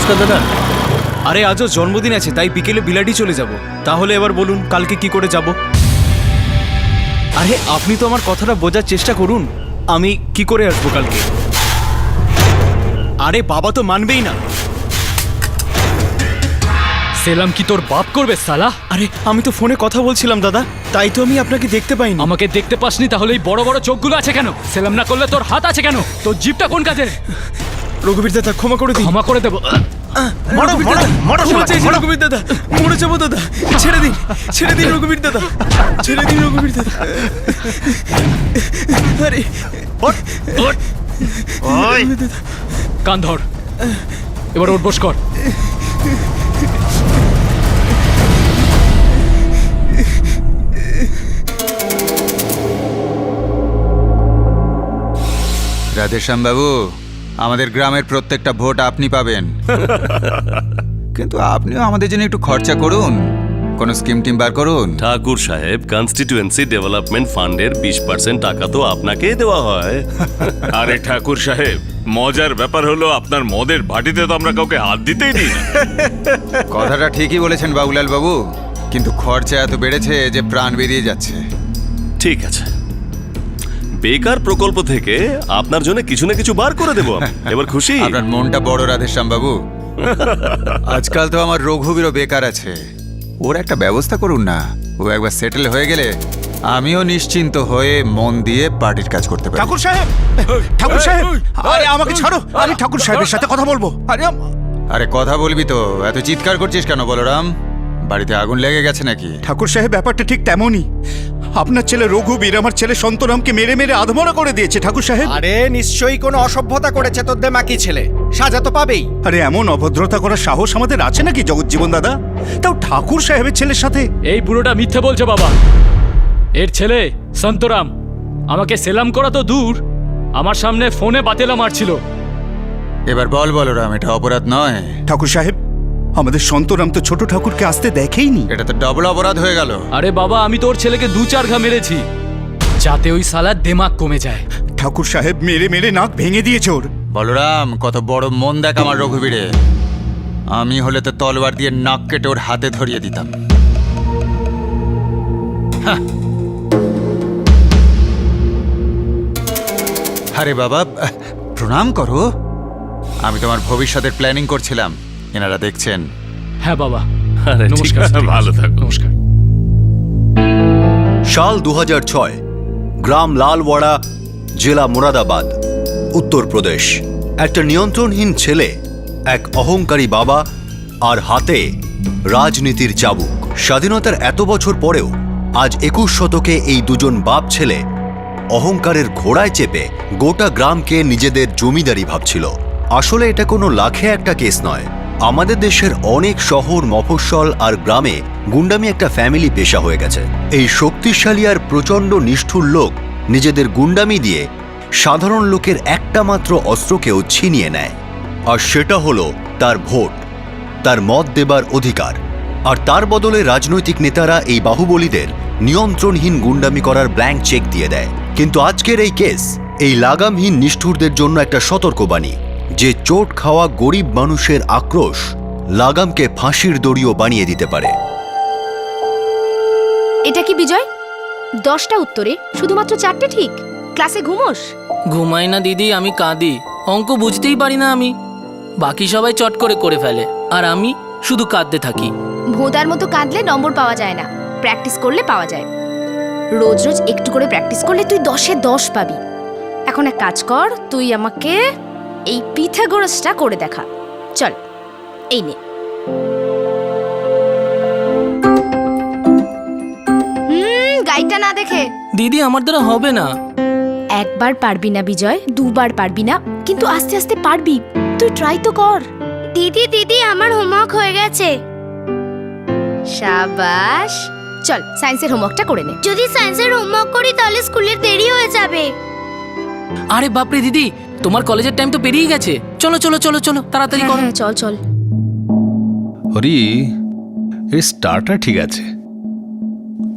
নমস্কার দাদা। আরে আজও জন্মদিন আছে, তাই বিকেলে বিলাডি চলে যাব। তাহলে এবার বলুন কালকে কি করে যাব? আরে আপনি তো আমার কথাটা বোঝার চেষ্টা করুন। আমি কি করে আসবো কালকে? আরে বাবা তো মানবেই না। সেলাম কি তোর বাপ করবে সালা? আরে আমি তো ফোনে কথা বলছিলাম দাদা, তাই তো আমি আপনাকে দেখতে পাইনি। আমাকে দেখতে পাসনি তাহলে এই বড় বড় চোখগুলো আছে কেন? সেলাম না করলে তোর হাত আছে কেন? তোর জিভটা কোন কাজে? রঘুবীর দাদা ক্ষমা করে দিন। ক্ষমা করে দেবো। রঘুবীর দাদা, ক্ষমা চাইছি রঘুবীর দাদা, মরে যাবো দাদা, ছেড়ে দিন, ছেড়ে দিন রঘুবীর দাদা, ছেড়ে দিন রঘুবীর দাদা। আরে কান ধর, এবার ওঠ, বস কর। রাধেশ্যাম বাবু, আমাদের গ্রামের প্রত্যেকটা ভোট আপনি পাবেন। কিন্তু আপনিও আমাদের জন্য একটু খরচা করুন, কোন স্কিম টিম বার করুন। ঠাকুর সাহেব, কনস্টিটিউয়েন্সি ডেভেলপমেন্ট ফান্ডের 20% টাকা তো আপনাকেই দেওয়া হয়। আরে ঠাকুর সাহেব, মজার ব্যাপার হলো আপনার মদের ভাটিতে তো আমরা কাউকে হাত দিতেই দিই না। কথাটা ঠিকই বলেছেন বাবুলাল বাবু, কিন্তু খরচা এত বেড়েছে যে প্রাণ বেরিয়ে যাচ্ছে। ঠিক আছে, বেকার প্রকল্প থেকে আপনার জন্য কিছু না কিছু বার করে দেবো আমি। এবার খুশি? আপনার মনটা বড় রাধেশ্যাম বাবু। আজকাল তো আমার রঘুবীরও বেকার আছে, ওর একটা ব্যবস্থা করুন না। ও একবার সেটেল হয়ে গেলে আমিও নিশ্চিন্ত হয়ে মন দিয়ে পার্টির কাজ করতে পারি। ঠাকুর সাহেব, ঠাকুর সাহেব, আরে আমাকে ছাড়ো, আমি ঠাকুর সাহেবের সাথে কথা বলবো। আরে কথা বলবি তো, এত চিৎকার করছিস কেন বলরাম? বাড়িতে আগুন লেগে গেছে নাকি? ঠাকুর সাহেব, ব্যাপারটা ঠিক তেমনই। আপনার ছেলে রঘুবীর আমার ছেলে সন্তরামকে মেরে মেরে আধমরা করে দিয়েছে ঠাকুর সাহেব। আরে নিশ্চয়ই কোনো অসভ্যতা করেছে তোর দেমাকি ছেলে, সাজা তো পাবেই। আরে এমন অভদ্রতা করার সাহস আমাদের আছে নাকি জগৎজীবন দাদা? তাও ঠাকুর সাহেবের ছেলের সাথে। এই বুড়োটা মিথ্যে বলছে বাবা। এর ছেলে সন্তরাম আমাকে সেলাম করা তো দূর, আমার সামনে ফোনে বাতেলা মারছিল। এবার বল বলরাম, এটা অপরাধ নয়? ঠাকুর সাহেব, আমাদের সন্তরাম তো ছোট ঠাকুরকে আসতে দেখেইনি। এটা তো ডবল অপরাধ হয়ে গেল। আরে বাবা, আমি তোর ছেলেকে 2-4 ঘা মেরেছি যাতে ওই সালার দেমাগ কমে যায়। ঠাকুর সাহেব মেরে মেরে নাক ভেঙে দিয়েছে ওর। বলরাম, কত বড় মন দেখ আমার রঘুবীরে। আমি হলে তো তলোয়ার দিয়ে নাক কেটে ওর হাতে ধরিয়ে দিতাম। হাহ। আরে বাবা, প্রণাম করো। আমি তোমার ভবিষ্যতের প্ল্যানিং করছিলাম, এনারা দেখছেন। হ্যাঁ বাবা, আরে ঠিক নমস্কার। আছে, ভালো থাকো। নমস্কার। সাল 2006, গ্রাম লালওয়াড়া, জেলা মুরাদাবাদ, উত্তরপ্রদেশ। একটা নিয়ন্ত্রণহীন ছেলে, এক অহংকারী বাবা, আর হাতে রাজনীতির চাবুক। স্বাধীনতার এত বছর পরেও আজ 21 শতকে এই দুজন বাপ ছেলে অহংকারের ঘোড়ায় চেপে গোটা গ্রামকে নিজেদের জমিদারি ভাবছিল। আসলে এটা কোনো লাখে একটা কেস নয়। আমাদের দেশের অনেক শহর, মফস্বল আর গ্রামে গুন্ডামি একটা ফ্যামিলি পেশা হয়ে গেছে। এই শক্তিশালী আর প্রচণ্ড নিষ্ঠুর লোক নিজেদের গুন্ডামি দিয়ে সাধারণ লোকের একটা মাত্র অস্ত্রকেও ছিনিয়ে নেয়, আর সেটা হলো তার ভোট, তার মত দেবার অধিকার। আর তার বদলে রাজনৈতিক নেতারা এই বাহুবলীদের নিয়ন্ত্রণহীন গুন্ডামি করার ব্ল্যাঙ্ক চেক দিয়ে দেয়। কিন্তু আজকের এই কেস এই লাগামহীন নিষ্ঠুরদের জন্য একটা সতর্কবাণী, যে চোট খাওয়া গরিব মানুষের আক্রোশ লাগামকে ফাঁসির দড়িও বানিয়ে দিতে পারে। এটা কি বিজয়? 10টা উত্তরে শুধুমাত্র 4টে ঠিক? ক্লাসে ঘুমোস? ঘুমাই না দিদি, আমি কাঁদি। অঙ্ক বুঝতেই পারি না আমি। বাকি সবাই চট করে ফেলে, আর আমি শুধু কাঁদতে থাকি। ভোঁদার মতো কাঁদলে নম্বর পাওয়া যায় না, প্র্যাকটিস করলে পাওয়া যায়। রোজ রোজ একটু করে প্র্যাকটিস করলে তুই 10-এ 10 পাবি। এখন এক কাজ কর, তুই আমাকে এই পিথাগোরাসটা করে দেখা। চল, এই নে। গাইডটা না দেখে। দিদি, আমার দ্বারা হবে না। একবার পারবি না বিজয়, 2বার পারবি না, কিন্তু আস্তে আস্তে পারবি। তুই ট্রাই তো কর। দিদি দিদি, আমার হোমওয়ার্ক হয়ে গেছে। শাবাশ। চল সায়েন্সের হোমওয়ার্কটা করে নে। যদি সায়েন্সের হোমওয়ার্ক করি তাহলে স্কুলের দেরি হয়ে যাবে। আরে বাপরে দিদি, তোমার কলেজের টাইম তো পেরিয়ে গেছে। চলো চলো চলো চলো, তাড়াতাড়ি করো। হ্যাঁ, চল চল। হরি, এই স্টার্টার ঠিক আছে,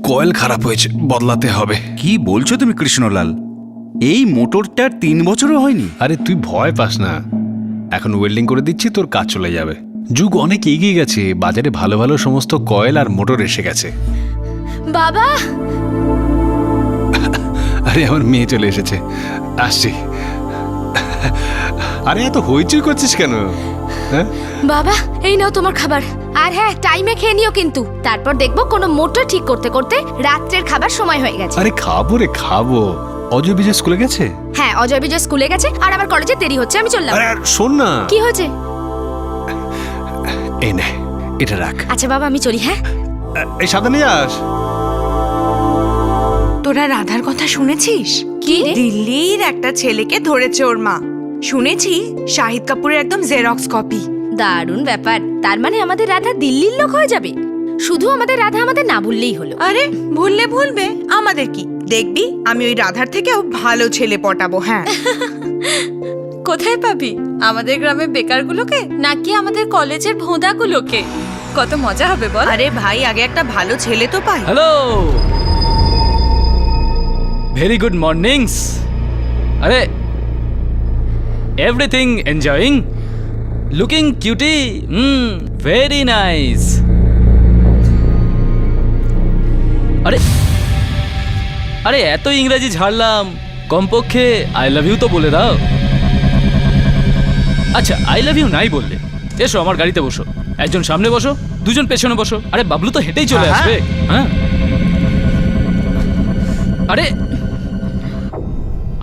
কয়েল খারাপ হয়েছে, বদলাতে হবে। কি বলছো তুমি কৃষ্ণলাল? এই মোটরটার 3 বছরও হয়নি। আরে তুই ভয় পাস না, এখন ওয়েল্ডিং করে দিচ্ছি, তোর কাজ চলে যাবে। যুগ অনেক এগিয়ে গেছে, বাজারে ভালো ভালো সমস্ত কয়েল আর মোটর এসে গেছে। বাবা, আরে আমার মেয়ে চলে এসেছে, আসছি। আরে এত হইচই করছিস কেন? হ্যাঁ বাবা, এই নাও তোমার খাবার। আর হ্যাঁ, টাইমে খেয়ে নিও কিন্তু। তারপর দেখবো কোনো মোটর ঠিক করতে করতে রাত্রের খাবার সময় হয়ে গেছে। আরে খাবো রে খাবো। অজয় বিজয় স্কুলে গেছে? হ্যাঁ, অজয় বিজয় স্কুলে গেছে আর আমার কলেজে দেরি হচ্ছে, আমি চললাম। আরে আর শোন না। কি হয়েছে? এই নে, এটা রাখ। আচ্ছা বাবা, আমি চলি। হ্যাঁ, এই সাবধানে যাস। তোরা রাধার কথা শুনেছিস? কি রে? দিল্লির একটা ছেলেকে ধরেছে ওর মা। শুনেছি শাহিদ কাপুরের একদম জেরক্স কপি। দারুণ ব্যাপার। তার মানে আমাদের রাধা দিল্লির লোক হয়ে যাবে। শুধু আমাদের রাধা আমাদের না বললেই হলো। আরে ভুললে ভুলবে, আমাদের কি? দেখবি আমি ওই রাধার থেকেও ভালো ছেলে পটাবো। হ্যাঁ। কোথায় পাবি? আমাদের গ্রামের বেকারগুলোকে নাকি আমাদের কলেজের ভোঁদাগুলোকে? কত মজা হবে বল। আরে ভাই, আগে একটা ভালো ছেলে তো পাই। Hello, very good mornings. আরে everything enjoying, looking cutie, very nice. আরে আরে এত ইংরেজি ঝাড়লাম, কমপক্ষে আই লাভ ইউ তো বলে দাও। আচ্ছা, আই লাভ ইউ নাই বললে এসো আমার গাড়িতে বসো। একজন সামনে বসো, দুজন পেছনে বসো। আরে বাবলু তো হেঁটেই চলে আসবে। হ্যাঁ, আরে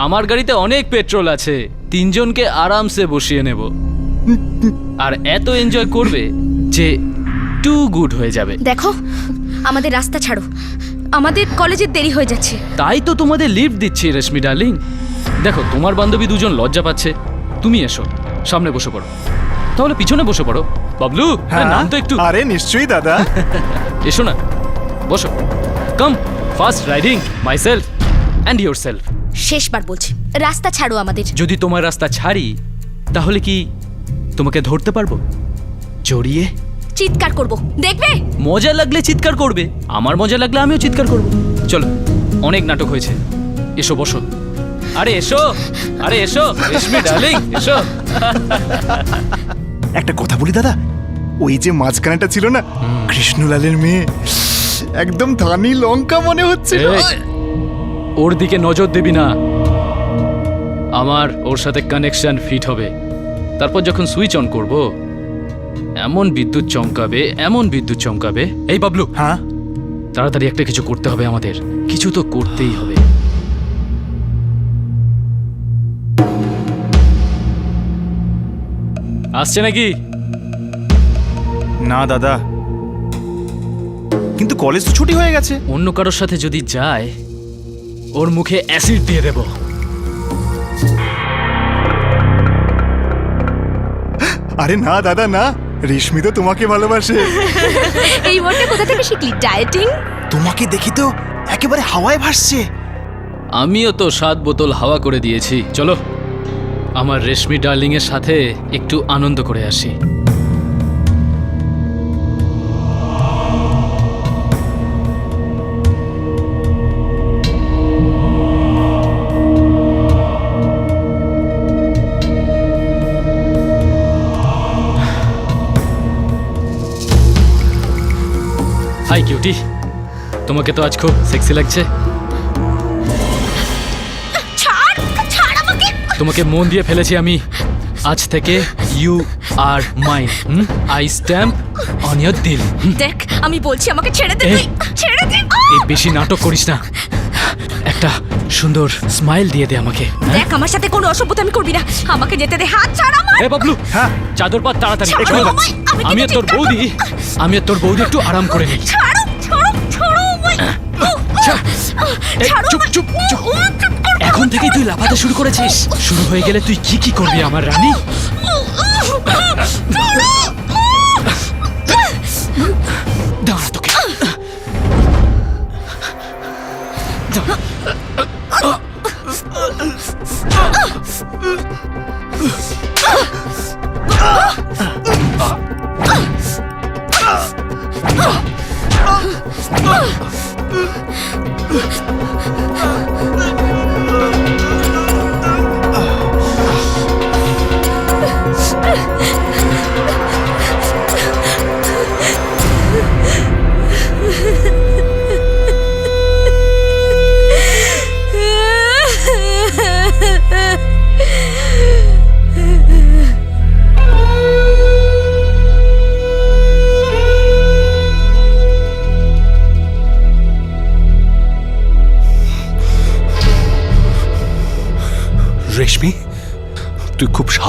আমার গাড়িতে অনেক পেট্রোল আছে, তিনজনকে আরামসে বসিয়ে নেব। আর এত এনজয় করবে যে টু গুড হয়ে যাবে। দেখো, আমাদের রাস্তা ছাড়ো, আমাদের কলেজের দেরি হয়ে যাচ্ছে। তাই তো তোমাদের লিফট দিচ্ছি রেশমি ডার্লিং। দেখো, তোমার বান্ধবী দুজন লজ্জা পাচ্ছে, তুমি এসো সামনে বসে পড়ো। তাহলে পিছনে বসে পড়ো। বাবলু, নাম তো একটু। আরে নিশ্চয়ই দাদা। এসো না, বসো। Come, first riding myself and yourself. শেষবার বলছি, রাস্তা ছাড়ো আমাদের। যদি তোমার রাস্তা ছাড়ি তাহলে কি তোমাকে ধরতে পারবো? জড়িয়ে চিৎকার করব, দেখবে? মজা লাগলে চিৎকার করবে, আমার মজা লাগলে আমিও চিৎকার করব। চলো, অনেক নাটক হয়েছে, এসো বসো। আরে এসো, আরে এসো রেশমি ডার্লিং, এসো। একটা কথা বলি দাদা, ওই যে মাঝখানেটা ছিল না, কৃষ্ণলালের মেয়ে, একদম ধানি লঙ্কা মনে হচ্ছে। এই, ওর দিকে নজর দিবি না। আমার ওর সাথে কানেকশন ফিট হবে। তারপর যখন সুইচ অন করব, এমন বিদ্যুৎ চমকাবে, এমন বিদ্যুৎ চমকাবে। এই বাবলু, হ্যাঁ তাড়াতাড়ি একটা কিছু করতে হবে আমাদের, কিছু তো করতেই হবে। আসছে নাকি? না দাদা, কিন্তু কলেজ তো ছুটি হয়ে গেছে। অন্য কারোর সাথে যদি যায়, ওর মুখে অ্যাসিড দিয়ে দেব। আরে না দাদা না, রেশমি তো তোমাকে ভালোবাসে। এই ওয়ার্ডটা কোথা থেকে শিখলি? ডায়েটিং? তোমাকে দেখি তো একেবারে হাওয়ায় ভাসছে। আমিও তো 7 বোতল হাওয়া করে দিয়েছি। চলো, আমার রেশমি ডার্লিং এর সাথে একটু আনন্দ করে আসি। হাই কিউটি, তোমাকে তো আজ খুব সেক্সি লাগছে। ছাড়, ছাড় আমাকে। তোমাকে মন দিয়ে ফেলেছি আমি। আজ থেকে you are mine. I stamp on your দিল। দেখ, আমি বলছি আমাকে ছেড়ে দে। এই, তুই ছেড়ে দে। এই বেশি নাটক করিস না, একটা সুন্দর স্মাইল দিয়ে দে আমাকে। দেখ, আমার সাথে কোনো অসভ্যতা আমি করবি না, আমাকে যেতে দে। হাত ছাড় আমার। এ বাবলু, চাদর পাত তাড়াতাড়ি। ছাড়ো আমায়, আমি আমি আর কিন্তু তোর বৌদি, আমি আর তোর বৌদি একটু আরাম করে নিই। ছাড়ো, ছাড়ো, ছাড়ো আমায়। এই, ছাড়ো চুপ আমায়। চুপ চুপ। এখন থেকেই তুই লাফাতে শুরু করেছিস। শুরু হয়ে গেলে তুই কি কি করবি আমার রানী? দাঁড়া তোকে।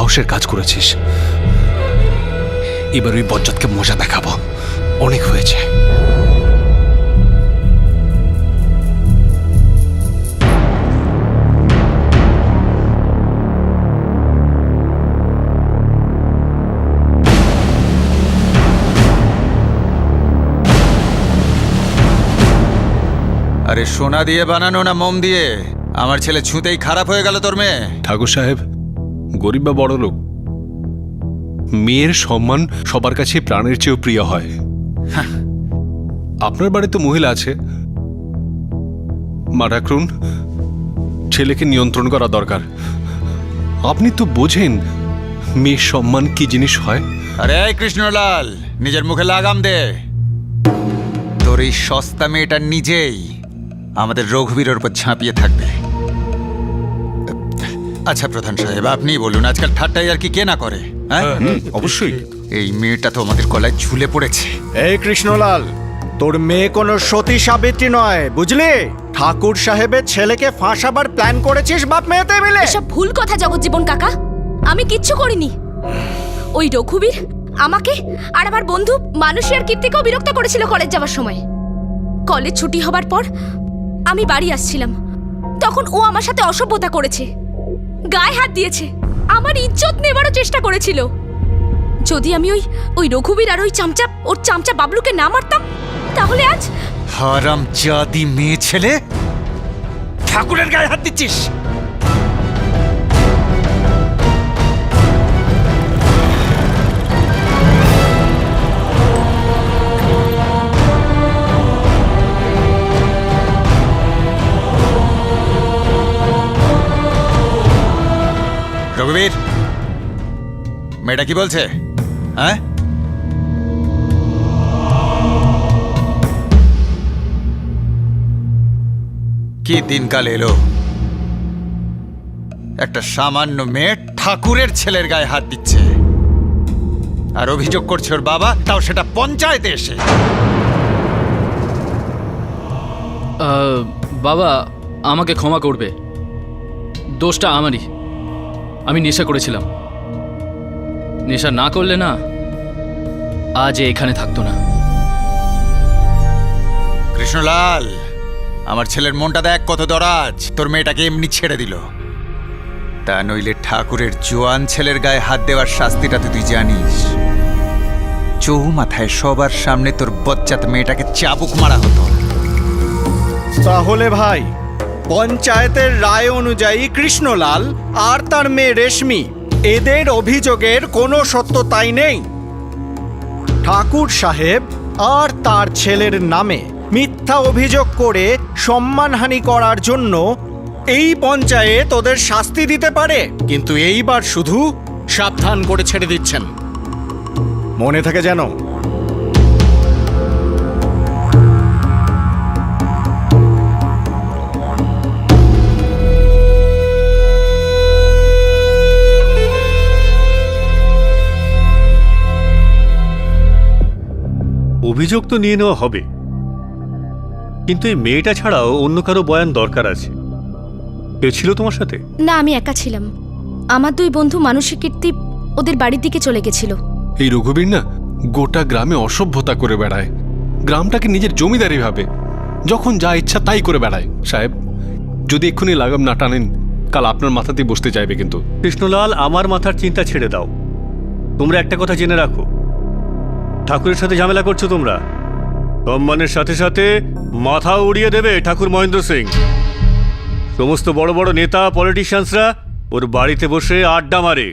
সাহসের কাজ করেছিস। এবার ওই বজ্জাতকে মজা দেখাবো। অনেক হয়েছে। আরে সোনা দিয়ে বানানো না মোম দিয়ে? আমার ছেলে ছুঁতেই খারাপ হয়ে গেল তোর মেয়ে। ঠাকুর সাহেব, গরিব বা বড় লোক, মেয়ের সম্মান সবার কাছে প্রাণের চেয়েও প্রিয় হয়। আপনার বাড়িতে মহিলা আছে, মা ঠাকুরুন, ছেলেকে নিয়ন্ত্রণ করা দরকার। আপনি তো বোঝেন মেয়ের সম্মান কি জিনিস হয়। আরে এই কৃষ্ণলাল, নিজের মুখে লাগাম দে। তোর এই সস্তা মেয়েটা নিজেই আমাদের রঘুবীরের উপর ঝাঁপিয়ে থাকবে। আচ্ছা প্রধান সাহেব, আপনি বলুন, আজকাল ঠাট্টাই আর কি কে না করে? হ্যাঁ, অবশ্যই। এই মেয়েটা তো আমাদের গলায় ঝুলে পড়েছে। এই কৃষ্ণলাল, তোর মেয়ে কোনো সতী সাবিত্রী নয়, বুঝলি? ঠাকুর সাহেবের ছেলেকে ফাঁসাবার প্ল্যান করেছিস বাপ মেয়েতে মিলে। এসব ভুল কথা জগজ্জীবন কাকা, আমি কিচ্ছু করিনি। ওই রঘুবীর আমাকে আর আমার বন্ধু মানুষী আর কীর্তিকেও বিরক্ত করেছিল কলেজ যাওয়ার সময়। কলেজ ছুটি হবার পর আমি বাড়ি আসছিলাম, তখন ও আমার সাথে অসভ্যতা করেছে, গায়ে হাত দিয়েছে, আমার ইজ্জত নেবারও চেষ্টা করেছিল। যদি আমি ওই রঘুবীর আর ওর চামচা বাবলুকে না মারতাম, তাহলে আজ। হারাম জাদি মেয়ে ছেলে, ঠাকুরের গায়ে হাত দিচ্ছিস? রঘুবীর, মেয়েটা কি বলছে? হ্যাঁ, কি দিনকাল এলো, একটা সামান্য মেয়ে ঠাকুরের ছেলের গায়ে হাত দিচ্ছে, আর অভিযোগ করছে ওর বাবা, তাও সেটা পঞ্চায়েতে এসে। বাবা আমাকে ক্ষমা করবে, দোষটা আমারই। আমি নেশা করেছিলাম, নেশা না করলে না আজ এখানে থাকতো না। কৃষ্ণলাল, আমার ছেলের মনটা দেখ কত দরাজ, তোর মেয়েটাকে এমনি ছেড়ে দিল। তা নইলে ঠাকুরের জোয়ান ছেলের গায়ে হাত দেওয়ার শাস্তিটা তুই জানিস। চৌমাথায় সবার সামনে তোর বজ্জাত মেয়েটাকে চাবুক মারা হতো। তাহলে ভাই, পঞ্চায়েতের রায় অনুযায়ী কৃষ্ণলাল আর তার মেয়ে রেশমি, এদের অভিযোগের কোনো সত্যতাই নেই। ঠাকুর সাহেব আর তার ছেলের নামে মিথ্যা অভিযোগ করে সম্মানহানি করার জন্য এই পঞ্চায়েত ওদের শাস্তি দিতে পারে, কিন্তু এইবার শুধু সাবধান করে ছেড়ে দিচ্ছেন, মনে থাকে যেন। অভিযোগ তো নিয়ে নেওয়া হবে, কিন্তু এই মেয়েটা ছাড়াও অন্য কারো বয়ান দরকার আছে। কে ছিল তোমার সাথে? না, আমি একা ছিলাম। আমার দুই বন্ধু মানসী কীর্তি ওদের বাড়ির দিকে চলে গেছিল। এই রঘুবীর না গোটা গ্রামে অসভ্যতা করে বেড়ায়, গ্রামটাকে নিজের জমিদারি ভাবে, যখন যা ইচ্ছা তাই করে বেড়ায়। সাহেব, যদি এক্ষুনি লাগাম না টানেন, কাল আপনার মাথাতেই বসতে চাইবে। কিন্তু কৃষ্ণলাল, আমার মাথার চিন্তা ছেড়ে দাও। তোমরা একটা কথা জেনে রাখো, ঠাকুরের সাথে ঝামেলা করছো তোমরা, সম্মানের সাথে সাথে মাথা উড়িয়ে দেবে ঠাকুর মহেন্দ্র সিং। সমস্ত বড় বড় নেতা পলিটিশিয়ানসরা ওর বাড়িতে বসে আড্ডা মারে,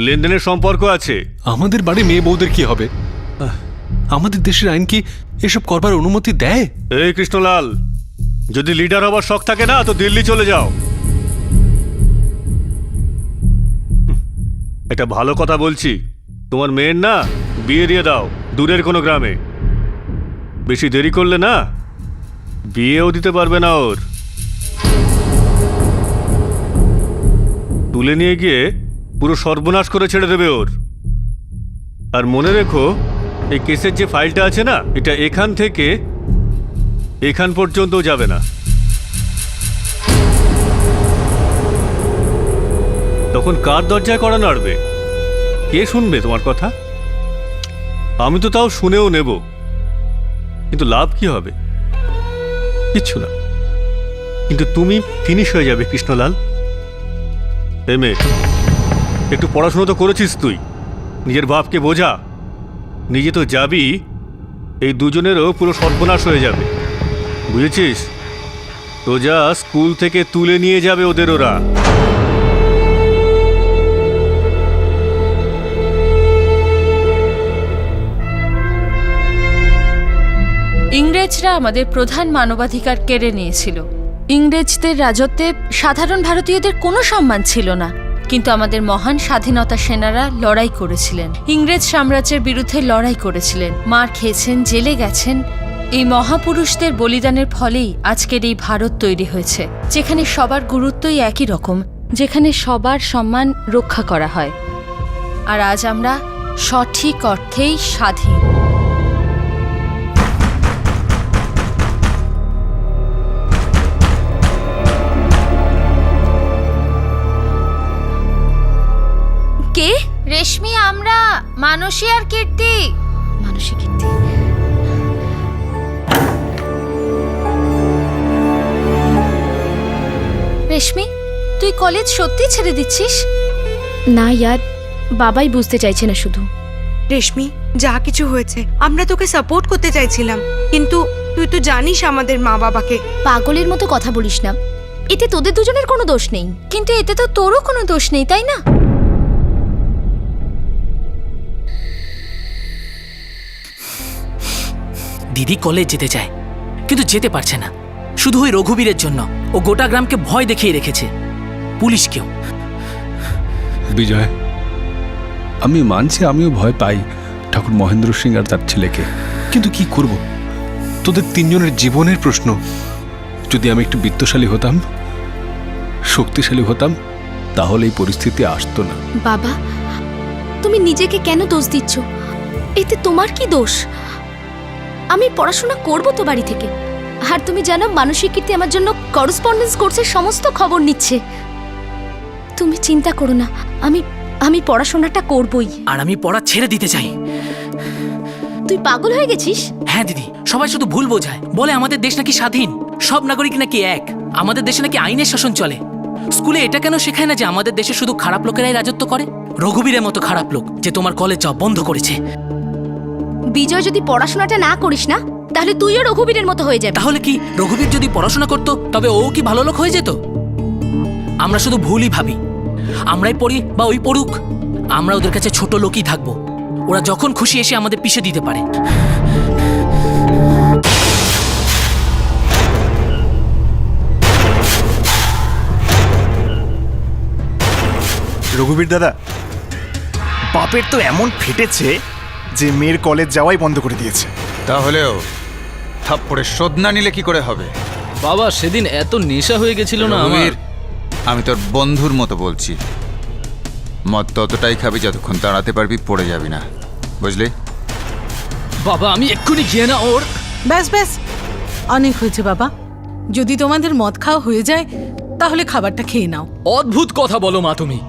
লেনদেনের সম্পর্ক আছে। আমাদের বাড়ি মেয়ে বউদের কি হবে? আমাদের দেশের আইন কি এসব করবার অনুমতি দেয়? এই কৃষ্ণলাল, যদি লিডার হবার শখ থাকে না, তো দিল্লি চলে যাও। একটা ভালো কথা বলছি, তোমার মেয়ের না বিয়ে দিয়ে দাও দূরের কোনো গ্রামে। বেশি দেরি করলে না বিয়েও দিতে পারবে না ওর। তুলে নিয়ে গিয়ে পুরো সর্বনাশ করে ছেড়ে দেবে ওর। আর মনে রেখো, এই কেসের যে ফাইলটা আছে না, এটা এখান থেকে এখান পর্যন্ত যাবে না। তখন কার দরজায় কড়া নাড়বে? কে শুনবে তোমার কথা? আমি তো তাও শুনেও নেব, কিন্তু লাভ কি হবে? কিচ্ছু না। কিন্তু তুমি ফিনিশ হয়ে যাবে কৃষ্ণলাল। মেয়ে, একটু পড়াশোনা তো করেছিস তুই, নিজের বাপকে বোঝা। নিজে তো যাবি, এই দুজনেরও পুরো সর্বনাশ হয়ে যাবে, বুঝেছিস? তো যা, স্কুল থেকে তুলে নিয়ে যাবে ওদের ওরা। ইংরেজরা আমাদের প্রধান মানবাধিকার কেড়ে নিয়েছিল। ইংরেজদের রাজত্বে সাধারণ ভারতীয়দের কোনো সম্মান ছিল না, কিন্তু আমাদের মহান স্বাধীনতা সেনারা লড়াই করেছিলেন, ইংরেজ সাম্রাজ্যের বিরুদ্ধে লড়াই করেছিলেন, মার খেয়েছেন, জেলে গেছেন। এই মহাপুরুষদের বলিদানের ফলেই আজকের এই ভারত তৈরি হয়েছে, যেখানে সবার গুরুত্বই একই রকম, যেখানে সবার সম্মান রক্ষা করা হয়। আর আজ আমরা সঠিক অর্থেই স্বাধীন। কে? রেশমি, আমরা মানসী আর কীর্তি। মানসী, কীর্তি। রেশমি, তুই কলেজ সত্যি ছেড়ে দিচ্ছিস? না ইয়ার, বাবাই বুঝতে চাইছে না শুধু। রেশমি, যা কিছু হয়েছে আমরা তোকে সাপোর্ট করতে চাইছিলাম, কিন্তু তুই তো জানিস আমাদের মা বাবাকে। পাগলের মতো কথা বলিস না, এতে তোদের দুজনের কোনো দোষ নেই। কিন্তু এতে তো তোরও কোনো দোষ নেই, তাই না? দিদি কলেজ যেতে চায়, কিন্তু যেতে পারছে না, শুধু ওই রঘুবীরের জন্য। ও গোটা গ্রামকে ভয় দেখিয়ে রেখেছে, পুলিশকেও। বিজয়, আমি মানছি আমিও ভয় পাই ঠাকুর মহেন্দ্র সিং আর তার ছেলেকে, কিন্তু কি করব? তোদের তিনজনের জীবনের প্রশ্ন। যদি আমি একটু বিত্তশালী হতাম, শক্তিশালী হতাম, তাহলে এই পরিস্থিতি আসতো না। বাবা, তুমি নিজেকে কেন দোষ দিচ্ছ? এতে তোমার কি দোষ? আমি পড়াশোনা করব তো বাড়ি থেকে। আর তুমি জানো, মানসিক কীর্তি আমার জন্য করেসপন্ডেন্স কোর্সের সমস্ত খবর নিচ্ছে। তুমি চিন্তা করো না, আমি পড়াশোনাটা করবই। আর আমি পড়া ছেড়ে দিতে চাই। তুই পাগল হয়ে গেছিস? হ্যাঁ দিদি, সবাই শুধু ভুল বোঝায়, বলে আমাদের দেশ নাকি স্বাধীন, সব নাগরিক নাকি এক, আমাদের দেশে নাকি আইনের শাসন চলে। স্কুলে এটা কেন শেখায় না যে আমাদের দেশে শুধু খারাপ লোকেরাই রাজত্ব করে? রঘুবীরের মতো খারাপ লোক যে তোমার কলেজ যাওয়া বন্ধ করেছে। বিজয়, যদি পড়াশোনাটা না করিস না, তাহলে তুইও রঘুবীরের মতো হয়ে যাবে। তাহলে কি রঘুবীর যদি পড়াশোনা করতো, তবে ও কি ভালো লোক হয়ে যেত? আমরা শুধু ভুলই ভাবি। আমরাই পড়ি বা ওই পড়ুক, আমরা ওদের কাছে ছোট লোকই থাকবো। ওরা যখন খুশি এসে আমাদের পিষে দিতে পারে। রঘুবীর দাদা, বাপের তো এমন ফেটেছে যে মেয়ের কলেজ যাওয়াই বন্ধ করে দিয়েছে। তাহলেও থাপ্পড়ে শোধ না নিলে কি করে হবে? বাবা, সেদিন এত নেশা হয়ে গেছিল না আমার। রঘুবীর, আমি তোর বন্ধুর মতো বলছি, মদ ততটাই খাবি যতক্ষণ দাঁড়াতে পারবি, পড়ে যাবি না, বুঝলি? বাবা, আমি এক্ষুনি গিয়ে না ওর। ব্যাস ব্যাস, অনেক হয়েছে বাবা। যদি তোমাদের মদ খাওয়া হয়ে যায়, তাহলে খাবারটা খেয়ে নাও। অদ্ভুত কথা বলো মা তুমি।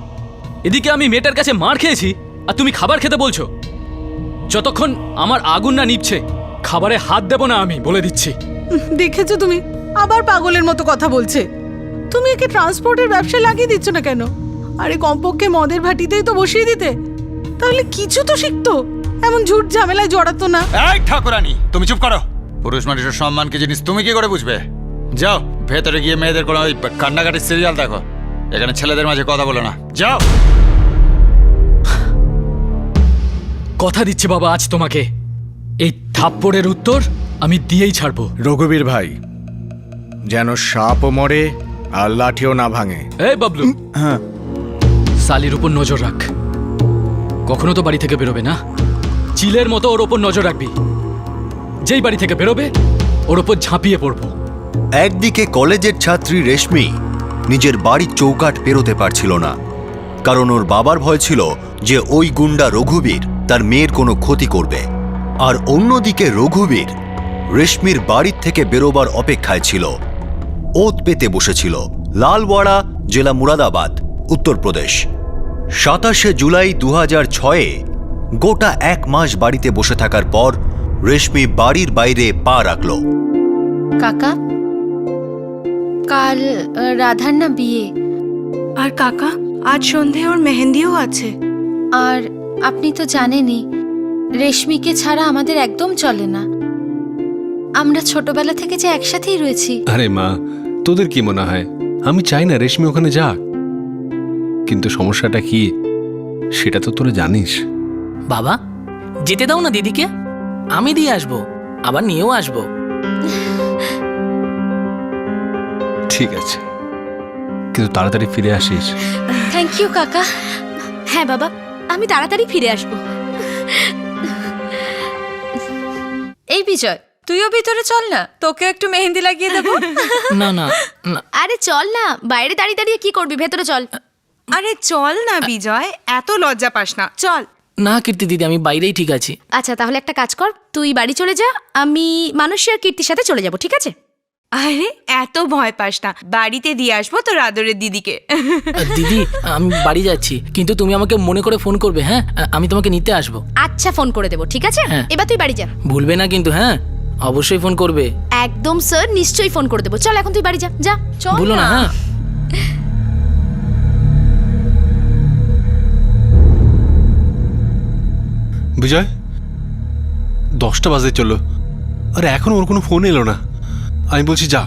এদিকে আমি মেয়েটার কাছে মার খেয়েছি, আর তুমি খাবার খেতে বলছো? যতক্ষণ আমার আগুন না নিভছে, খাবারে হাত দেব না আমি, বলে দিচ্ছি। দেখেছো তুমি, আবার পাগলের মতো কথা বলছে। তুমি একে ট্রান্সপোর্টের ব্যবসা লাগিয়ে দিচ্ছ না কেন? আরে কমপক্ষে মদের ভাটিতেই তো বসিয়ে দিতে, তাহলে কিছু তো শিখতো, এমন ঝুট ঝামেলায় জড়াতো না। এই ঠাকুরানী, তুমি চুপ করো। পুরুষ মানুষের সম্মান কি জিনিস তুমি কি করে বুঝবে? যাও ভেতরে গিয়ে মেয়েদের কোনো ওই কান্নাকাটির সিরিয়াল দেখো, এখানে ছেলেদের মাঝে কথা বলো না, যাও। কথা দিচ্ছি বাবা, আজ তোমাকে এই থাপ্পড়ের উত্তর আমি দিয়েই ছাড়বো। রঘুবীর ভাই, যেন সাপও মরে আর লাঠিও না ভাঙে। এই বাবলু, হ্যাঁ, সালির উপর নজর রাখ। কখনো তো বাড়ি থেকে বেরোবে না, চিলের মতো ওর ওপর নজর রাখবি। যেই বাড়ি থেকে বেরোবে, ওর ওপর ঝাঁপিয়ে পড়বো। একদিকে কলেজের ছাত্রী রেশমি নিজের বাড়ির চৌকাঠ পেরোতে পারছিল না, কারণ ওর বাবার ভয় ছিল যে ওই গুন্ডা রঘুবীর তার মেয়ের কোনো ক্ষতি করবে। আর অন্যদিকে রঘুবীর রেশমির বাড়ির থেকে বেরোবার অপেক্ষায় ছিল। ওত পেতে বসেছিল লালওয়াড়া, জেলা মুরাদাবাদ, উত্তরপ্রদেশ। 27শে জুলাই 2006-এ গোটা 1 মাস বাড়িতে বসে থাকার পর রেশমি বাড়ির বাইরে পা রাখল। কাকা, কাল রাধার না বিয়ে। আর কাকা, আজ সন্ধে ওর মেহেন্দিও আছে। আর আপনি তো জানেনই রেশমিকে ছাড়া আমাদের একদম চলে না। আমরা ছোটবেলা থেকে যে একসাথেই রয়েছি। আরে মা, তোদের কি মনে হয় আমি চাই না রেশমি ওখানে যাক? কিন্তু সমস্যাটা কি সেটা তো তোরা জানিস। বাবা, যেতে দাও না দিদিকে, আমি দিয়ে আসবো, আবার নিয়েও আসবো। ঠিক আছে, কিন্তু তাড়াতাড়ি ফিরে আসিস। থ্যাংক ইউ কাকা। হ্যাঁ বাবা, আমি তাড়াতাড়ি ফিরে আসবো। এই বিজয়, তুইও ভিতরে চল না, তোকে একটু মেহেন্দি লাগিয়ে দেবো। না না না, আরে চল না, বাইরে দাঁড়িয়ে দাঁড়িয়ে কি করবি, ভেতরে চল। আরে চল না বিজয়, এত লজ্জা পাস না, চল। না কীর্তি দিদি, আমি বাইরেই ঠিক আছি। আচ্ছা তাহলে একটা কাজ কর, তুই বাড়ি চলে যা, আমি মানসী আর কীর্তির সাথে চলে যাব, ঠিক আছে? আরে এত ভয় পাস না, বাড়িতে দিয়ে আসবো তোর আদরের দিদিকে। দিদি, আমি বাড়ি যাচ্ছি, কিন্তু তুমি আমাকে মনে করে ফোন করবে, হ্যাঁ? আমি তোমাকে নিতে আসবো। আচ্ছা ফোন করে দেবো, ঠিক আছে? হ্যাঁ। এবার তুই বাড়ি যা। ভুলবে না কিন্তু, হ্যাঁ? অবশ্যই ফোন করবে। একদম স্যার, নিশ্চয়ই ফোন করে দেবো। চল এখন তুই বাড়ি যা, যা চল। ভুলো না, হ্যাঁ? বিজয়, 10টা বাজে চলো, আরে এখন ওর কোনো ফোন এলো না। আমি বলছি যা,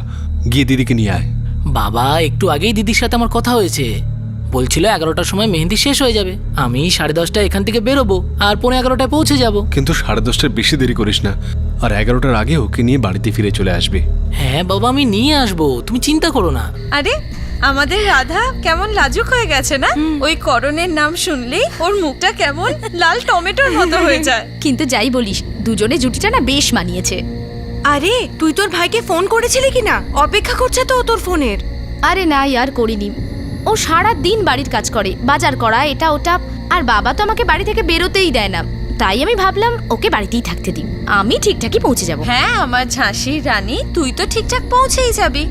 গিয়ে দিদিকে নিয়ে আয়। বাবা, একটু আগেই দিদির সাথে আমার কথা হয়েছে, বলছিল 11টার সময় মেহেন্দি শেষ হয়ে যাবে, আমি 10:30টায় এখান থেকে বেরোবো আর 11:15টায় পৌঁছে যাব। কিন্তু 10:30টার বেশি দেরি করিস না, আর 11টার আগে ওকে নিয়ে বাড়িতে ফিরে চলে আসবে। হ্যাঁ বাবা, আমি নিয়ে আসবো, তুমি চিন্তা করো না। আরে আমাদের রাধা কেমন লাজুক হয়ে গেছে না? ওই করণের নাম শুনলেই ওর মুখটা কেমন লাল টমেটোর মতো হয়ে যায়। কিন্তু যাই বলিস, দুজনে জুটিটা না বেশ মানিয়েছে। আরে তুই তোর ভাইকে ফোন করেছিলি কি না? অপেক্ষা করছে তো ও তোর ফোনের। আরে না ইয়ার, করিনি। ও সারা দিন বাড়ির কাজ করে, বাজার করা, এটা ওটা, আর বাবা তো আমাকে বাড়ি থেকে বেরোতেই দেয় না। তাই আমি ভাবলাম ওকে বাড়িতেই থাকতে দিই, আমি ঠিকঠাকই পৌঁছে যাব। হ্যাঁ আমার ঝাঁসির রানী, তুই তো ঠিকঠাক পৌঁছেই যাবি,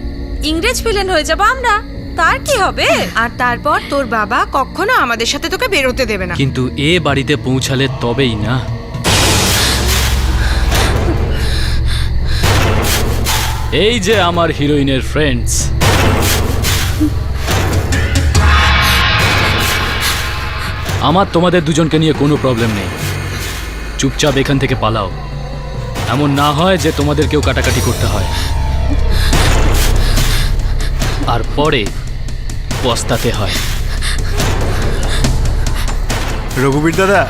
ইংরেজ ভিলেন হয়ে যাবো আমরা, তার কি হবে? আর তারপর তোর বাবা কখনো আমাদের সাথে তোকে বেরোতে দেবে না। কিন্তু এ বাড়িতে পৌঁছালে তবেই না। এই যে আমার হিরোইনের ফ্রেন্ডস, আমার তোমাদের দুজনকে নিয়ে কোনো প্রবলেম নেই, চুপচাপ এখান থেকে পালাও। এমন না হয় যে তোমাদেরকেও কাটাকাটি করতে হয়, আর পরে পস্তাতে হয়। রঘুবীর দাদা,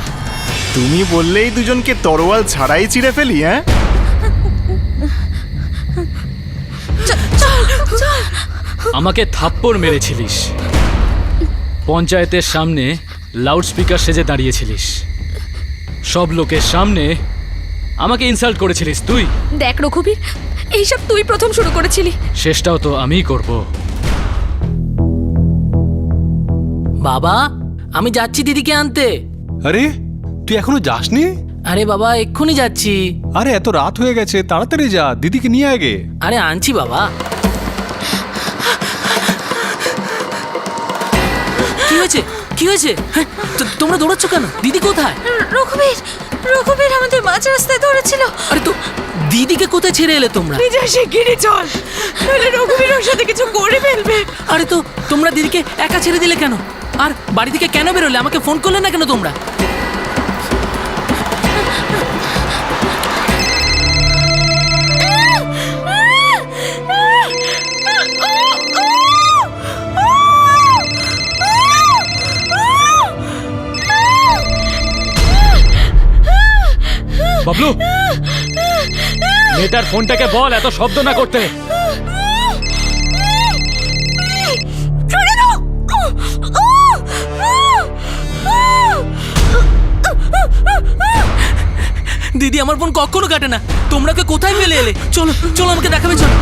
তুমি বললেই দুজনকে তরোয়াল ছাড়াই চিড়ে ফেলি, হ্যাঁ? আমাকে থাপ্পড় মেরেছিলিস, পঞ্চায়েতের সামনে লাউড স্পিকার সেজে দাঁড়িয়েছিলিস, সব লোকের সামনে আমাকে ইনসাল্ট করেছিলিস তুই। দেখ রঘুবীর, এইসব তুই প্রথম শুরু করেছিলি। শেষটাও তো আমিই করব। বাবা, আমি যাচ্ছি দিদিকে আনতে। আরে তুই এখনো যাসনি? আরে বাবা, এক্ষুনি যাচ্ছি। আরে এত রাত হয়ে গেছে, তাড়াতাড়ি যা, দিদিকে নিয়ে আগে। আরে আনছি বাবা। কি হয়েছে, কি হয়েছে? হ্যাঁ, তোমরা দৌড়াচ্ছ কেন? দিদি কোথায়? রঘুবীর, রঘুবীর আমাদের মাঝ রাস্তায় ধরেছিল। আরে তো দিদিকে কোথায় ছেড়ে এলে তোমরা? বিজয়, শিগগিরই চল, নাহলে রঘুবীর ওর সাথে কিছু করে ফেলবে। আরে তো তোমরা দিদিকে একা ছেড়ে দিলে কেন? আর বাড়ি থেকে কেন বেরোলে? আমাকে ফোন করলে না কেন তোমরা? বাবলু, মেয়েটার ফোনটাকে বল এত শব্দ না করতে। দিদি আমার ফোন কখনো কাটে না, তোমরা কে কোথায় ফেলে এলে? চলো চলো, আমাকে দেখাবে, চলো।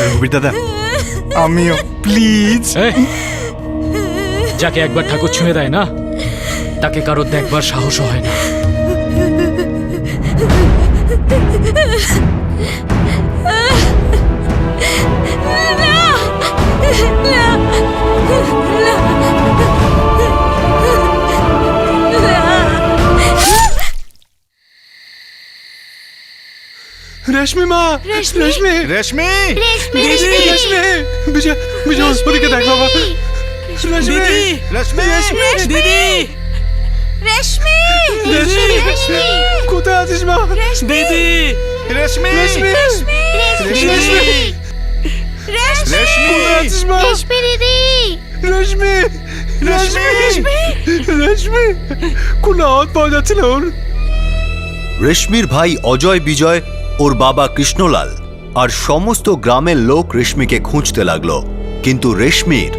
রঘুবীর দাদা, আমিও প্লিজ। যাকে একবার ঠাকুর ছুঁয়ে দেয় না, তাকে কারো দেখবার সাহস হয় না। রেশমি মা, রেশমি! রেশমি, রেশমি রেশমি, বিজয়, বিজয়, ওদিকে দেখ বাবা। রেশমি, রেশমি দিদি রেশমি রেশমি, কোথায় আছিস মা? দিদি রেশমি রেশমি, রেশমি রেশমি কোথায় আছিস মা? রেশমি দিদি রেশমি, রেশমি, রেশমি, কোনো আওয়াজ পাওয়া যাচ্ছে না ওর। রেশমির ভাই অজয় বিজয়, ওর বাবা কৃষ্ণলাল আর সমস্ত গ্রামের লোক রেশমিকে খুঁজতে লাগলো, কিন্তু রেশমির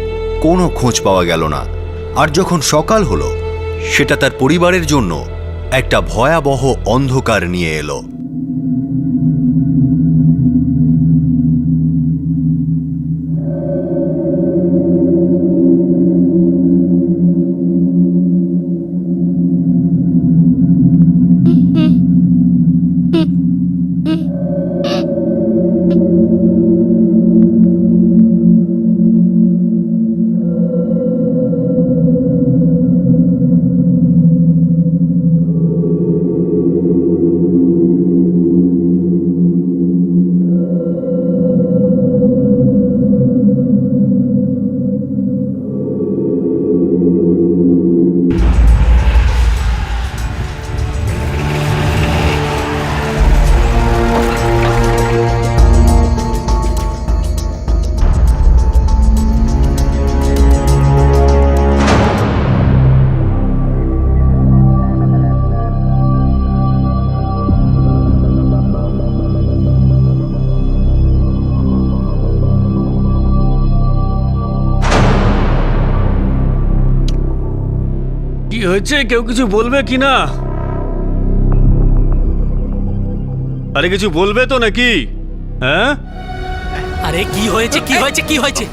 কোনো খোঁজ পাওয়া গেল না। আর যখন সকাল হলো, সেটা তার পরিবারের জন্য একটা ভয়াবহ অন্ধকার নিয়ে এলো। কি হয়েছে, কেউ কিছু বলবে কি না? আরে কিছু বলবে তো নাকি? হ্যাঁ, আরে কি হয়েছে কি হয়েছে কি হয়েছে?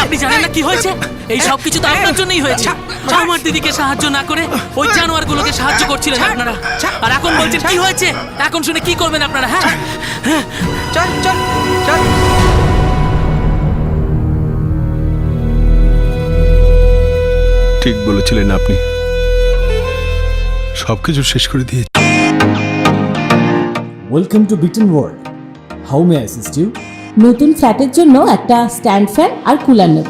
আপনি জানেন না কি হয়েছে? এই সব কিছু তো আপনার জন্যই হয়েছে। আমার দিদিকে সাহায্য না করে ওই জানোয়ারগুলোকে সাহায্য করছিলেন আপনারা, আর এখন বলছেন কি হয়েছে? এখন শুনে কি করবেন আপনারা? হ্যাঁ, চল চল চল। ঠিক বলেছিলেন আপনি, সবকিছু শেষ করে দিয়েছি। Welcome to Beaton world, how may assist you? নতুন ফ্ল্যাটের জন্য একটা স্ট্যান্ড ফ্যান আর কুলার নেব।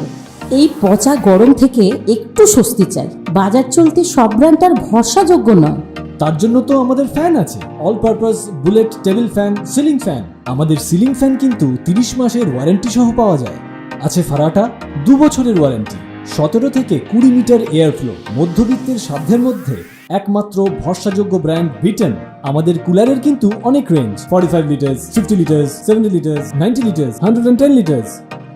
এই পচা গরম থেকে একটু স্বস্তি চাই। বাজার চলতে সব ব্র্যান্ড আর ভরসাযোগ্য নয়। তার জন্য তো আমাদের ফ্যান আছে, all purpose bullet table fan, ceiling fan. আমাদের সিলিং ফ্যান কিন্তু 30 মাসের ওয়ারেন্টি সহ পাওয়া যায়। আছে ফারাটা 2 বছরের ওয়ারেন্টি, 17 থেকে 20 মিটার এয়ার ফ্লো, মধ্যবিত্তের সাধ্যের মধ্যে একমাত্র ভরসাযোগ্য ব্র্যান্ড বিটন। আমাদের কুলারের কিন্তু অনেক range, 45 litres, 50 litres, 70 litres, 90 litres, 110 litres.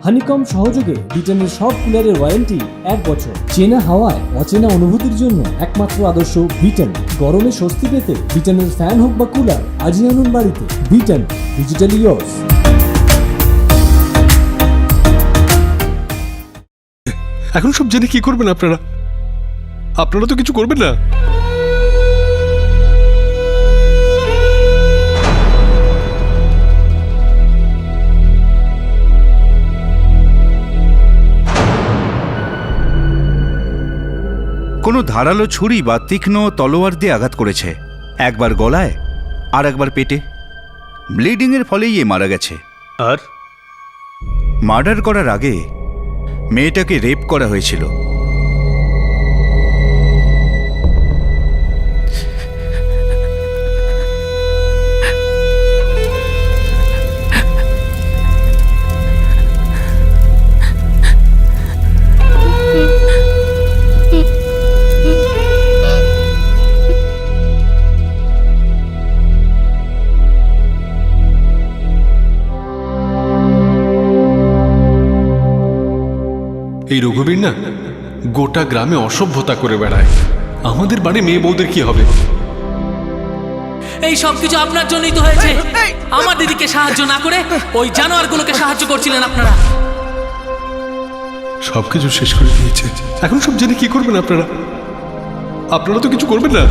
Honeycomb সহযোগে বিটনের সব কুলারের ওয়ারেন্টি 1 বছর। চেনা হাওয়ায় অচেনা অনুভূতির জন্য একমাত্র আদর্শ বিটন। গরমে স্বস্তি পেতে বিটনের ফ্যান হোক বা কুলার, আজই আনুন বাড়িতে। Vuitton, digitally yours. এখন সব জেনে কি করবেন আপনারা? আপনারা তো কিছু করবেন না। কোনো ধারালো ছুরি বা তীক্ষ্ণ তলোয়ার দিয়ে আঘাত করেছে, একবার গলায় আর একবার পেটে। ব্লিডিংয়ের ফলেই এ মারা গেছে। আর মার্ডার করার আগে মেয়েটাকে রেপ করা হয়েছিল। এই রঘুবীর না গোটা গ্রামে অসভ্যতা করে বেড়ায়। আমাদের বাড়ি মেয়ে বউদের কি হবে? এই সব কিছু আপনার জন্যই তো হয়েছে। আমার দিদিকে সাহায্য না করে ওই জানোয়ারগুলোকে সাহায্য করছিলেন আপনারা। সবকিছু শেষ করে দিয়েছে। এখন সব জেনে কি করবেন আপনারা? আপনারা তো কিছু করবেন না।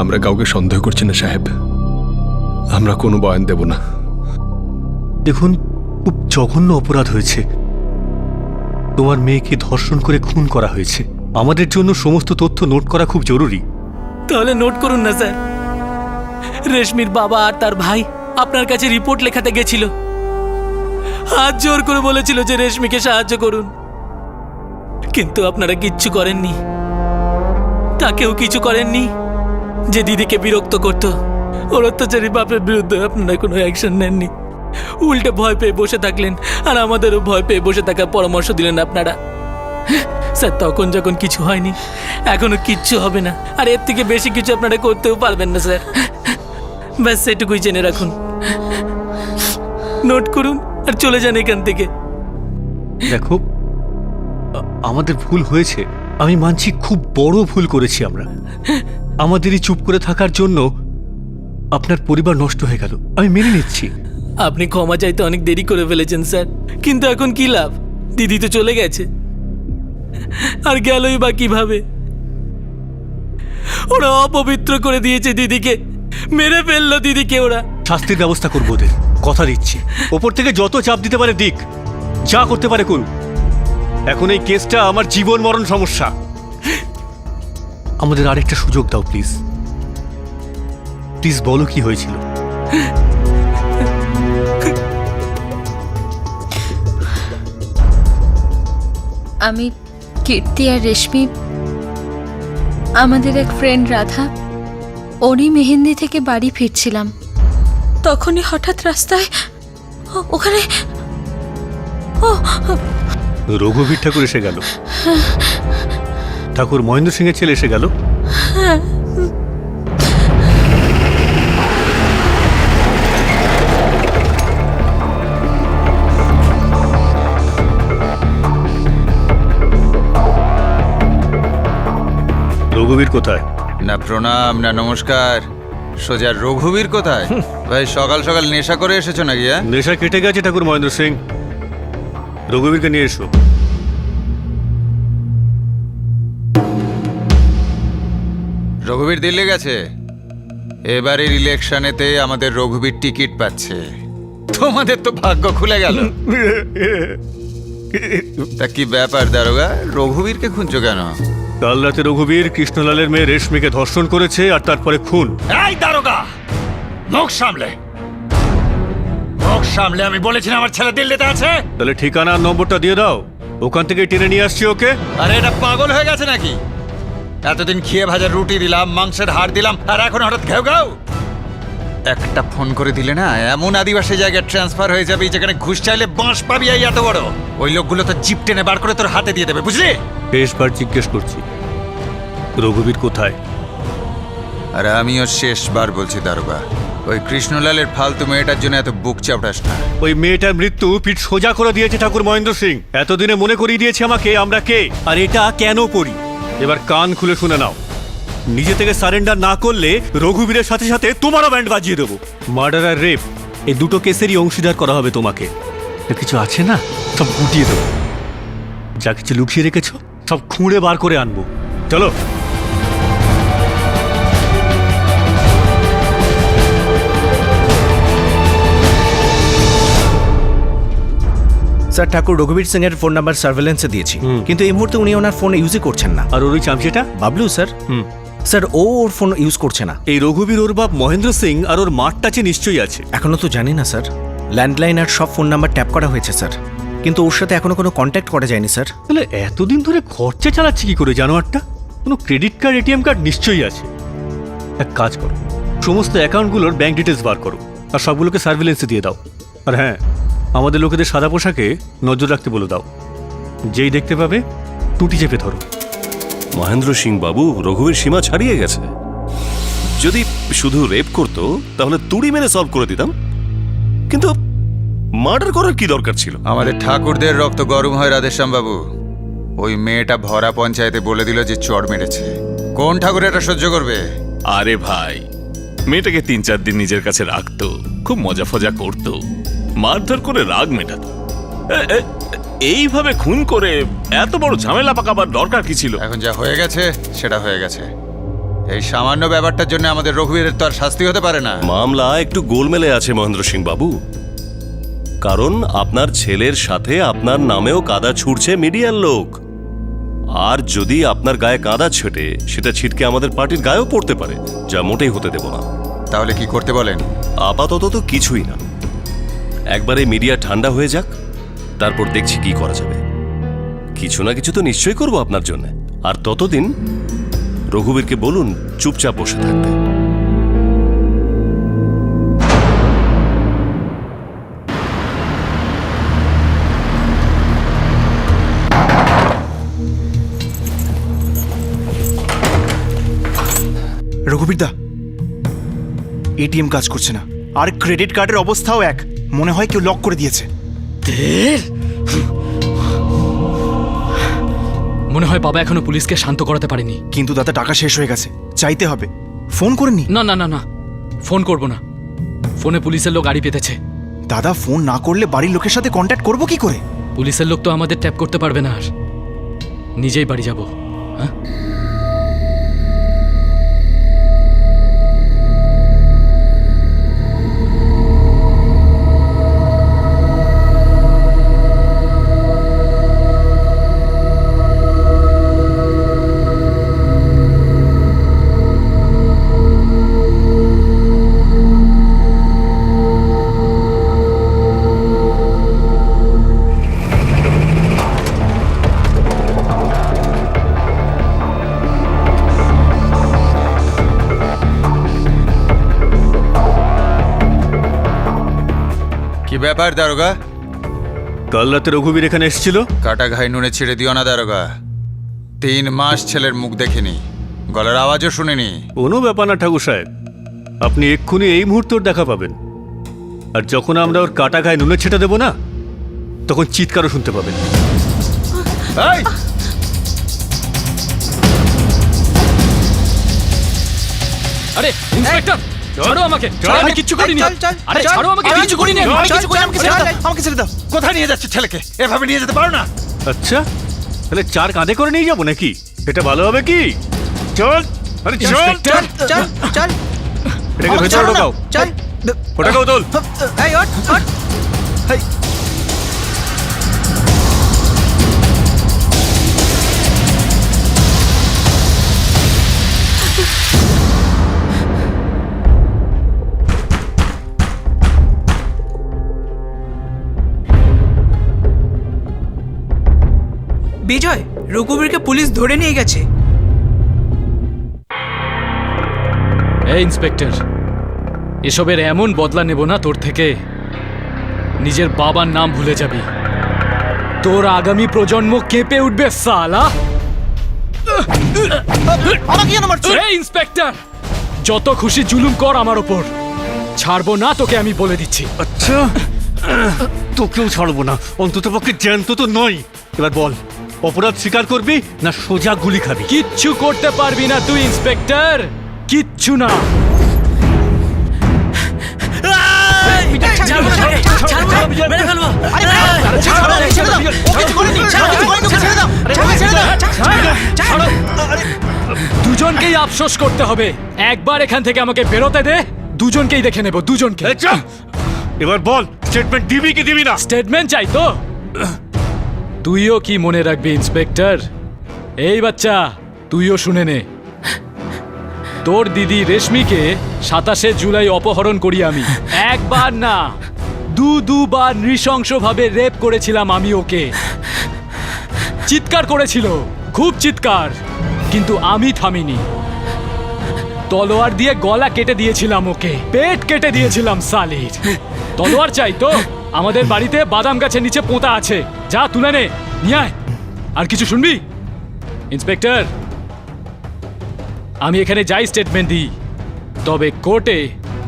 আমরা কাউকে সন্দেহ করছি না সাহেব, আমরা কোনো বয়ান দেব না। দেখুন, খুব জঘন্য অপরাধ হয়েছে। তোমার মেয়েকে ধর্ষণ করে খুন করা হয়েছে। আমাদের জন্য সমস্ত তথ্য নোট করা খুব জরুরি। তাহলে নোট করুন না স্যার। রেশমির বাবা আর তার ভাই আপনার কাছে রিপোর্ট লেখাতে গেছিল, হাত জোর করে বলেছিল যে রেশমিকে সাহায্য করুন, কিন্তু আপনারা কিচ্ছু করেননি। তাকেও কিছু করেননি যে দিদিকে বিরক্ত করত। ওর অত্যাচারী বাপের বিরুদ্ধে আপনারা কোনো অ্যাকশন নেননি, উল্টে ভয় পেয়ে বসে থাকলেন, আর আমাদেরও ভয় পেয়ে বসে থাকার পরামর্শ দিলেন আপনারা। স্যার, তখন যখন কিছু হয়নি, এখনো কিচ্ছু হবে না, আর এর থেকে বেশি কিছু আপনারা করতেও পারবেন না স্যার। ব্যাস সেটুকুই জেনে রাখুন। নোট করুন আর চলে যান এখান থেকে। দেখো, আমাদের ভুল হয়েছে, আমি মানছি, খুব বড় ভুল করেছি আমরা। আমাদেরই চুপ করে থাকার জন্য আপনার পরিবার নষ্ট হয়ে গেল, আমি মেনে নিচ্ছি। আপনি ক্ষমা চাইতে অনেক দেরি করে ফেলেছেন স্যার, কিন্তু এখন কি লাভ? দিদি তো চলে গেছে, আর গেলই বা কিভাবে? ওরা অপবিত্র করে দিয়েছে দিদিকে, মেরে ফেললো দিদিকে ওরা। শাস্তির ব্যবস্থা করবো ওদের, কথা দিচ্ছি। ওপর থেকে যত চাপ দিতে পারে দিক, যা করতে পারে করুন। এখন এই কেসটা আমার জীবন মরণ সমস্যা। আমাদের আরেকটা সুযোগ দাও প্লিজ। প্লিজ বলো কি হয়েছিল। আমি, কীর্তি আর রেশমি, আমাদের এক ফ্রেন্ড রাধা, ওরই মেহেন্দি থেকে বাড়ি ফিরছিলাম। তখনই হঠাৎ রাস্তায় ওখানে রঘুবীর ঠাকুর এসে গেল, ঠাকুর মহেন্দ্র সিং এর ছেলে এসে গেল। রঘুবীর কোথায়? না প্রণাম, না নমস্কার, সোজা রঘুবীর কোথায়? ভাই সকাল সকাল নেশা করে এসেছো নাকি? নেশা কেটে গেছে ঠাকুর মহেন্দ্র সিং, রঘুবীরকে নিয়ে এসো। রঘুবীর দিল্লি গেছে, এবারের ইলেকশনেতে আমাদের রঘুবীর টিকিট পাচ্ছে। তোমাদের তো ভাগ্য খুলে গেল। তা কি ব্যাপার দারোগা, রঘুবীরকে খুঁজছো কেন? কাল রাতে রঘুবীর কৃষ্ণলালের মেয়ে রেশমিকে ধর্ষণ করেছে আর তারপরে খুন। এই দারোগা, মুখ সামলে, মুখ সামলে। আমি বলেছি আমার ছেলে দিল্লিতে আছে। তাহলে ঠিকানা আর নম্বরটা দিয়ে দাও, ওখান থেকে টেনে নিয়ে আসছি ওকে। আরে এটা পাগল হয়ে গেছে নাকি? এতদিন খেয়ে ভাজা রুটি দিলাম, মাংসের হাড় দিলাম, আর এখন হঠাৎ ঘেউ ঘেউ। একটা ফোন করে দিলে না এমন আদিবাসী জায়গায় ট্রান্সফার হয়ে যাবে যেখানে ঘুষ চাইলে বাঁশ পাবি এই এত বড়। ওই লোকগুলো তো জিপ টেনে বার করে তোর হাতে দিয়ে দেবে, বুঝলি? শেষবার জিজ্ঞেস করছি, রঘুবীর কোথায়? আর আমিও শেষবার বলছি দারোগা, ওই কৃষ্ণলালের ফালতু মেয়েটার জন্য এত বুক চাপড়াস না। ওই মেয়েটার মৃত্যু পিঠ সোজা করে দিয়েছে ঠাকুর মহেন্দ্র সিং। এতদিনে মনে করিয়ে দিয়েছে আমাকে আমরা কে আর এটা কেন করি। এবার কান খুলে শুনে নাও, নিজে থেকে সারেন্ডার না করলে রঘুবীরের সাথে সাথে তোমারও ব্যান্ড বাজিয়ে দেবো। মার্ডার আর রেপ, এই দুটো কেসেরই অংশীদার করা হবে তোমাকে। কিছু আছে না সব গুটিয়ে দেবো, যা কিছু লুকিয়ে রেখেছ সব খুঁড়ে বার করে আনবো। চলো। স্যার, ঠাকুর রঘুবীর সিং এর ফোন নাম্বার সার্ভেলেন্সে দিয়েছি, কিন্তু এই মুহূর্তে উনি ওনার ফোন ইউজই করছেন না। আর ওই চামচেটা বাবলু স্যার, স্যার ও ওর ফোন ইউজ করছে না। এই রঘুবীর ওর বাপ মহেন্দ্র সিং আর ওর মাঠ টাচে নিশ্চয়ই আছে। এখনো তো জানি না স্যার, ল্যান্ডলাইন আর সব ফোন নাম্বার ট্যাপ করা হয়েছে স্যার, কিন্তু ওর সাথে এখনো কোনো কন্ট্যাক্ট করা যায়নি স্যার। তাহলে এতদিন ধরে খরচা চালাচ্ছে কি করে জানোয়ারটা? কোনো ক্রেডিট কার্ড, এটিএম কার্ড নিশ্চয়ই আছে। এক কাজ করো, সমস্ত অ্যাকাউন্টগুলোর ব্যাংক ডিটেলস বার করো আর সবগুলোকে সার্ভিলেন্সে দিয়ে দাও। আর হ্যাঁ, আমাদের লোকেদের সাদা পোশাকে নজর রাখতে বলে দাও, যেই দেখতে পাবে টুটি চেপে ধরো। মহেন্দ্র সিং বাবু, রঘুবীর সীমা ছাড়িয়ে গেছে। যদি শুধু রেপ করতো তাহলে তুড়ি মেরে সলভ করে দিতাম, কিন্তু মার্ডার করার কি দরকার ছিল? আমাদের ঠাকুরদের রক্ত গরম হয় রাধেশ্যাম বাবু। ওই মেয়েটা ভরা পঞ্চায়েতে বলে দিল যে চড় মেরেছে। কোন ঠাকুর এটা সহ্য করবে? আরে ভাই, মেয়েটাকে 3-4 দিন নিজের কাছে রাখতো, খুব মজা ফজা করতো, মারধর করে রাগ মেটাতো। এইভাবে খুন করে এত বড় ঝামেলা পাকাবার দরকার কি ছিল? এখন যা হয়ে গেছে সেটা হয়ে গেছে। এই সামান্য ব্যাপারটার জন্য আমাদের রঘুবীরের তো আর শাস্তি হতে পারে না। মামলা একটু গোলমেলে আছে মহেন্দ্র সিং বাবু, কারণ আপনার ছেলের সাথে আপনার নামেও কাদা ছুটছে মিডিয়ার লোক। আর যদি আপনার গায়ে কাদা ছেটে সেটা ছিটকে আমাদের পার্টির গায়েও পড়তে পারে, যা মোটেই হতে দেব না। তাহলে কি করতে বলেন? আপাতত তো কিছুই না, একবারে মিডিয়া ঠান্ডা হয়ে যাক, তারপর দেখছি কি করা যাবে। কিছু না কিছু তো নিশ্চয়ই করব আপনার জন্য। আর ততদিন রঘুবীরকে বলুন চুপচাপ বসে থাকতে। রঘুবীর দা, এটিএম কাজ করছে না, আর ক্রেডিট কার্ডের অবস্থাও এক। মনে হয় কেউ লক করে দিয়েছে। মনে হয় বাবা এখনো পুলিশকে শান্ত করাতে পারেনি। কিন্তু দাদা, টাকা শেষ হয়ে গেছে, চাইতে হবে। ফোন করেননি? না না না না, ফোন করব না। ফোনে পুলিশের লোক গাড়ি পেতেছে। দাদা, ফোন না করলে বাড়ির লোকের সাথে কন্ট্যাক্ট করব কি করে? পুলিশের লোক তো আমাদের ট্যাপ করতে পারবে না, আর নিজেই বাড়ি যাব। হ্যাঁ, কি ব্যাপার দারোগা? কাল রাতে রঘুবীর এখানে এসেছিল। কাটা ঘাই নুনে ছিঁড়ে দিও না দারোগা। 3 মাস ছেলের মুখ দেখিনি, গলার আওয়াজও শুনিনি। কোনো ব্যাপার না ঠাকুর সাহেব, আপনি এক্ষুনি এই মুহূর্তে ওর দেখা পাবেন। আর যখন আমরা ওর কাটা গায়ে নুনে ছেটে দেবো না, তখন চিৎকারও শুনতে পাবেন। এই! আরে ইন্সপেক্টর, ছাড়ো আমাকে। আমি কিচ্ছু করিনি। আরে ছাড়ো আমাকে, আমি কিছু করিনি। আমাকে ছেড়ে দাও। কোথায় নিয়ে যাচ্ছে ছেলেকে? এভাবে নিয়ে যেতে পারো না। আচ্ছা, তাহলে 4 কাঁধে করে নিয়ে যাবো নাকি? এটা ভালো হবে কি? চল, আরে চল চল চল চল, এটাকে ভেতরে ঢোকাও। চল। ওটাকেও তোল। এই ওঠ ওঠ। এই, বিজয়, রঘুবীরকে পুলিশ ধরে নিয়ে গেছে। এই ইন্সপেক্টর, এসবের এমন বদলা নেব না তোর থেকে, নিজের বাবার নাম ভুলে যাবি। তোর আগামী প্রজন্ম কেঁপে উঠবে সালা। এই ইন্সপেক্টর, যত খুশি জুলুম কর আমার ওপর, ছাড়বো না তোকে, আমি বলে দিচ্ছি। আচ্ছা, তোকেও ছাড়বো না, অন্তত পক্ষে জ্যান্ত তো নয়। এবার বল, অপরাধ স্বীকার করবি না সোজা গুলি খাবি? কিচ্ছু করতে পারবি না তুই ইন্সপেক্টর, কিচ্ছু না। দুজনকেই আফসোস করতে হবে। একবার এখান থেকে আমাকে বেরোতে দে, দুজনকেই দেখে নেব, দুজনকে। এবার বল, স্টেটমেন্ট দিবি কি দিবি না? স্টেটমেন্ট চাই তো? তুইও কি মনে রাখবি ইন্সপেক্টর? এই বাচ্চা, তুইও শুনে নে। তোর দিদি রেশমিকে 27 জুলাই অপহরণ করি আমি। একবার না, দুবার নৃশংসভাবে রেপ করেছিলাম আমি ওকে। চিৎকার করেছিল, খুব চিৎকার, কিন্তু আমি থামিনি। তলোয়ার দিয়ে গলা কেটে দিয়েছিলাম ওকে, পেট কেটে দিয়েছিলাম সালির। তলোয়ার চাই তো? আমাদের বাড়িতে বাদাম গাছের নিচে পোঁতা আছে, যা তুলে নে, নিয়ে আয়। আর কিছু শুনবি ইন্সপেক্টর? আমি এখানে যাই স্টেটমেন্ট দিই, তবে কোর্টে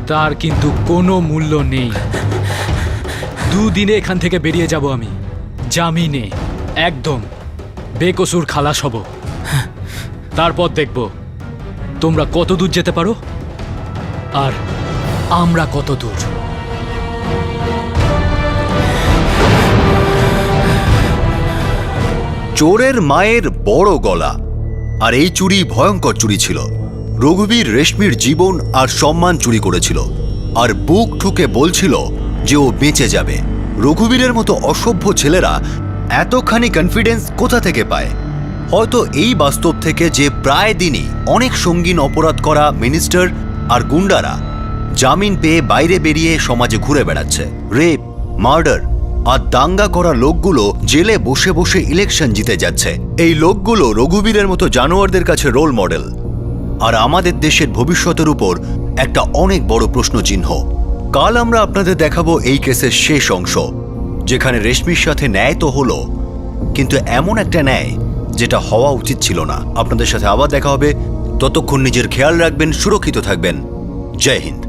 তার কিন্তু কোনো মূল্য নেই। 2 দিনে এখান থেকে বেরিয়ে যাব আমি, জামিনে, একদম বেকসুর খালাস হব। তারপর দেখব তোমরা কত দূর যেতে পারো আর আমরা কত দূর। চোরের মায়ের বড় গলা, আর এই চুরি ভয়ঙ্কর চুরি ছিল। রঘুবীর রেশমির জীবন আর সম্মান চুরি করেছিল আর বুক ঠুকে বলছিল যে ও বেঁচে যাবে। রঘুবীরের মতো অসভ্য ছেলেরা এতখানি কনফিডেন্স কোথা থেকে পায়? হয়তো এই বাস্তব থেকে যে প্রায় দিনই অনেক সঙ্গীন অপরাধ করা মিনিস্টার আর গুন্ডারা জামিন পেয়ে বাইরে বেরিয়ে সমাজে ঘুরে বেড়াচ্ছে। রেপ, মার্ডার আর দাঙ্গা করা লোকগুলো জেলে বসে বসে ইলেকশন জিতে যাচ্ছে। এই লোকগুলো রঘুবীরের মতো জানোয়ারদের কাছে রোল মডেল, আর আমাদের দেশের ভবিষ্যতের উপর একটা অনেক বড় প্রশ্নচিহ্ন। কাল আমরা আপনাদের দেখাবো এই কেসের শেষ অংশ, যেখানে রেশমির সাথে ন্যায় তো হলো, কিন্তু এমন একটা ন্যায় যেটা হওয়া উচিত ছিল না। আপনাদের সাথে আবার দেখা হবে, ততক্ষণ নিজের খেয়াল রাখবেন, সুরক্ষিত থাকবেন। জয় হিন্দ।